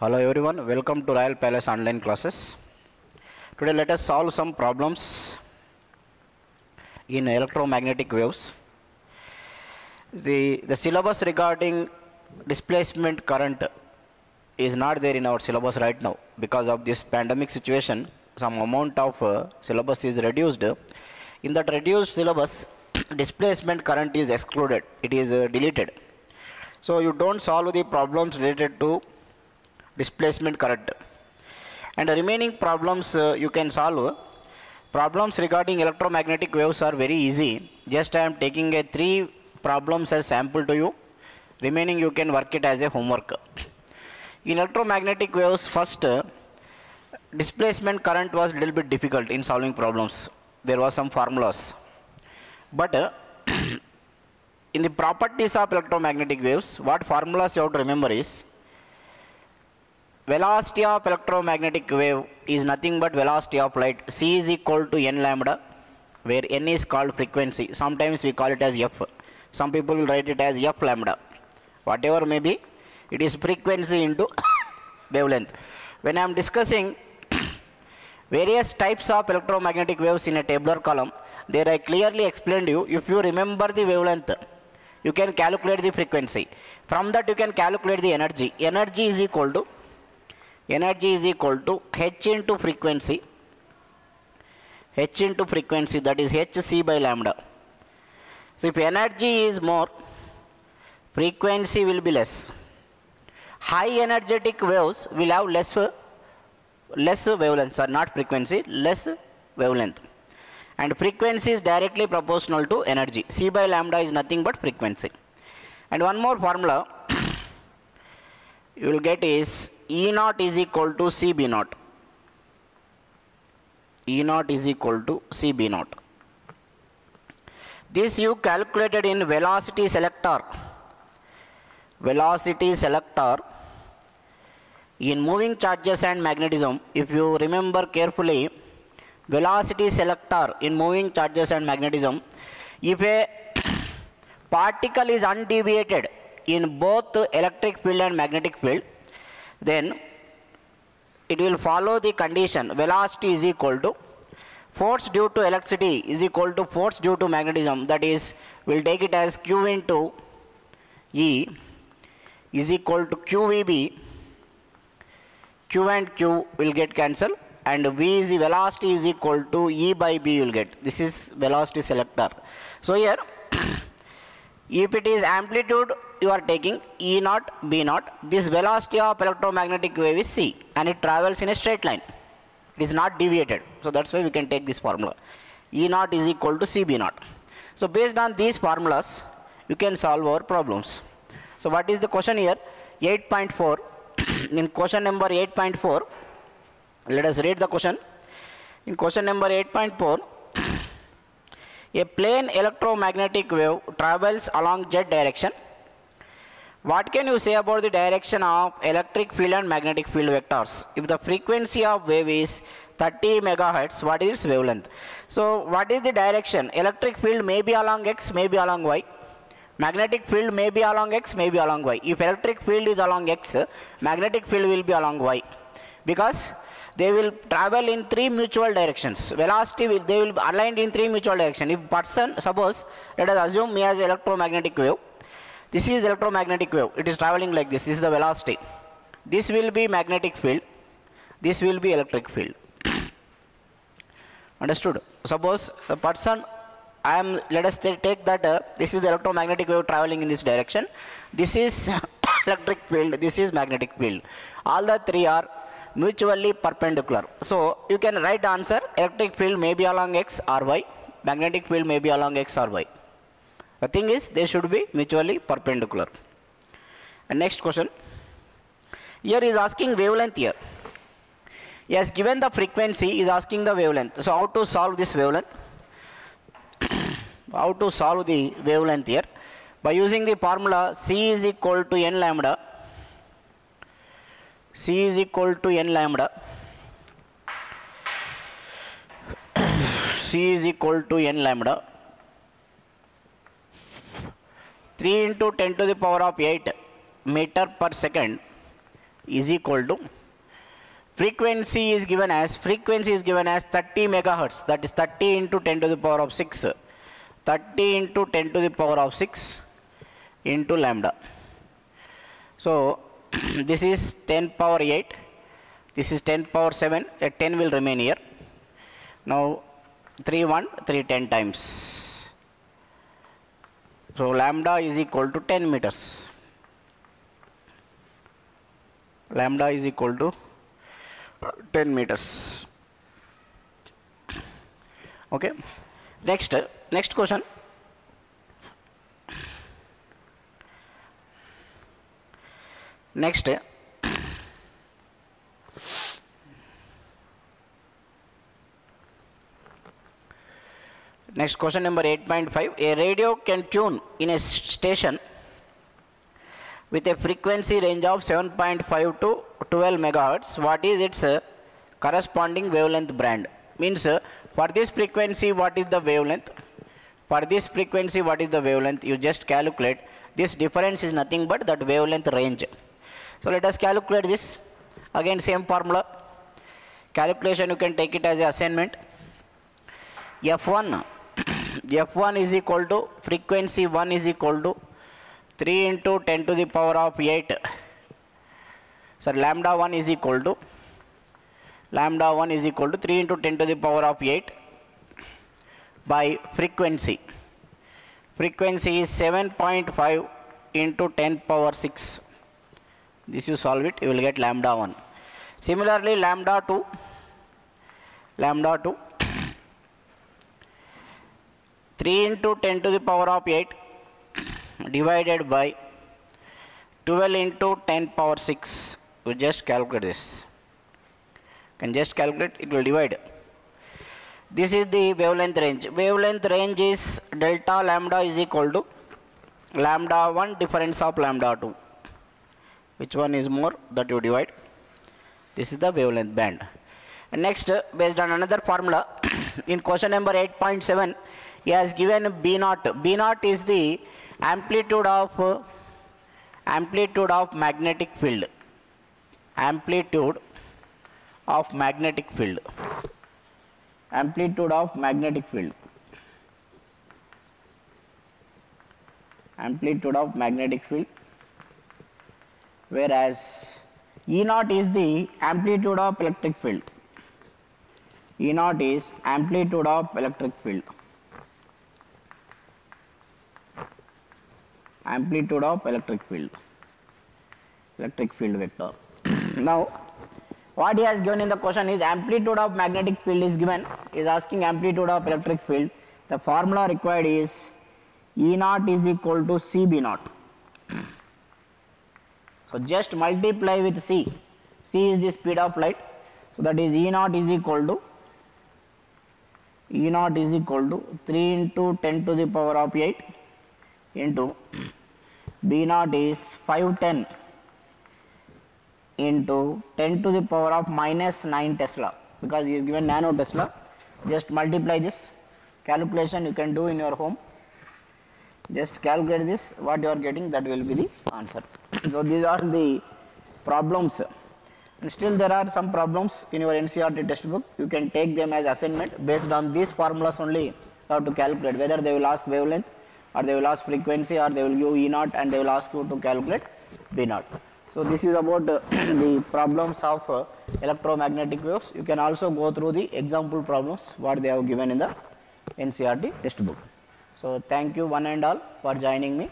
Hello everyone, welcome to Royal Palace online classes. Today let us solve some problems in electromagnetic waves. The syllabus regarding displacement current is not there in our syllabus right now because of this pandemic situation. Some amount of syllabus is reduced. In that reduced syllabus, displacement current is excluded. It is deleted. So you don't solve the problems related to displacement current, and the remaining problems you can solve. Problems regarding electromagnetic waves are very easy. Just I am taking a 3 problems as sample to you. Remaining you can work it as a homework. In electromagnetic waves, first displacement current was little bit difficult in solving problems. There was some formulas, but in the properties of electromagnetic waves, what formulas you have to remember is velocity of electromagnetic wave is nothing but velocity of light. C is equal to n lambda, where n is called frequency. Sometimes we call it as f. Some people will write it as f lambda. Whatever may be, it is frequency into wavelength. When I am discussing various types of electromagnetic waves in a tabular column, there I clearly explained you, if you remember the wavelength, you can calculate the frequency. From that you can calculate the energy. Energy is equal to h into frequency, that is hc by lambda. So if energy is more, frequency will be less. High energetic waves will have less wavelength, not frequency, less wavelength, and frequency is directly proportional to energy. C by lambda is nothing but frequency. And one more formula you will get is E naught is equal to CB naught. E naught is equal to CB naught. This you calculated in velocity selector. Velocity selector in moving charges and magnetism. If you remember carefully, velocity selector in moving charges and magnetism, if a particle is undeviated in both electric field and magnetic field, then it will follow the condition velocity is equal to force due to electricity is equal to force due to magnetism, that is, we'll take it as Q into E is equal to QVB. Q and Q will get cancelled, and V is the velocity is equal to E by B you will get. This is velocity selector. So here if it is amplitude you are taking E naught, B naught, this velocity of electromagnetic wave is C, and it travels in a straight line. It is not deviated. So that's why we can take this formula. E naught is equal to CB naught. So based on these formulas, you can solve our problems. So what is the question here? 8.4. In question number 8.4, let us read the question. In question number 8.4, a plane electromagnetic wave travels along z direction. What can you say about the direction of electric field and magnetic field vectors? If the frequency of wave is 30 megahertz, what is its wavelength? So what is the direction? Electric field may be along x, may be along y. Magnetic field may be along x, may be along y. If electric field is along x, magnetic field will be along y, because they will travel in 3 mutual directions. Velocity they will be aligned in 3 mutual directions. If person, suppose, let us assume me as electromagnetic wave. This is electromagnetic wave. It is traveling like this. This is the velocity. This will be magnetic field. This will be electric field. Understood? Suppose the person, let us take that this is the electromagnetic wave traveling in this direction. This is electric field. This is magnetic field. All the 3 are mutually perpendicular. So you can write answer: electric field may be along x or y, magnetic field may be along x or y. The thing is, they should be mutually perpendicular. And next question. Here is asking wavelength here. He has given the frequency, he is asking the wavelength. So how to solve this wavelength? How to solve the wavelength here? By using the formula C is equal to n lambda. C is equal to n lambda. C is equal to n lambda. 3 into 10 to the power of 8 meter per second is equal to frequency is given as 30 megahertz, that is 30 into 10 to the power of 6, 30 into 10 to the power of 6 into lambda. So this is 10 power 8, this is 10 power 7, a 10 will remain here. Now 3 1 3 10 times. So lambda is equal to 10 meters. Lambda is equal to 10 meters. Okay. Next question. Next question number 8.5. A radio can tune in a station with a frequency range of 7.5 to 12 megahertz. What is its corresponding wavelength band? Means for this frequency what is the wavelength? For this frequency what is the wavelength? You just calculate. This difference is nothing but that wavelength range. So let us calculate this. Again same formula. Calculation you can take it as an assignment. F1 is equal to frequency 1 is equal to 3 into 10 to the power of 8. So lambda 1 is equal to 3 into 10 to the power of 8 by frequency. Frequency is 7.5 into 10 power 6. This you solve it, you will get lambda 1. Similarly lambda 2 3 into 10 to the power of 8 divided by 12 into 10 power 6. We just calculate this. Can just calculate, it will divide. This is the wavelength range. Wavelength range is delta lambda is equal to lambda 1 difference of lambda 2. Which one is more, that you divide. This is the wavelength band. And next, based on another formula, in question number 8.7, he has given B naught. B naught is the amplitude of magnetic field. Amplitude of magnetic field. Amplitude of magnetic field. Amplitude of magnetic field. Whereas E naught is the amplitude of electric field. E naught is amplitude of electric field. Amplitude of electric field vector. Now what he has given in the question is amplitude of magnetic field is given, is asking amplitude of electric field. The formula required is E naught is equal to CB naught. So just multiply with C. C is the speed of light. So that is E naught is equal to 3 into 10 to the power of 8 into B naught is 510 into 10 to the power of minus 9 Tesla, because he is given nano Tesla. Just multiply this. Calculation you can do in your home. Just calculate this, what you are getting, that will be the answer. So these are the problems, and still there are some problems in your NCERT textbook. You can take them as assignment. Based on these formulas only you have to calculate, whether they will ask wavelength or they will ask frequency or they will give E naught and they will ask you to calculate B naught. So this is about the problems of electromagnetic waves. You can also go through the example problems what they have given in the NCERT textbook. So thank you one and all for joining me.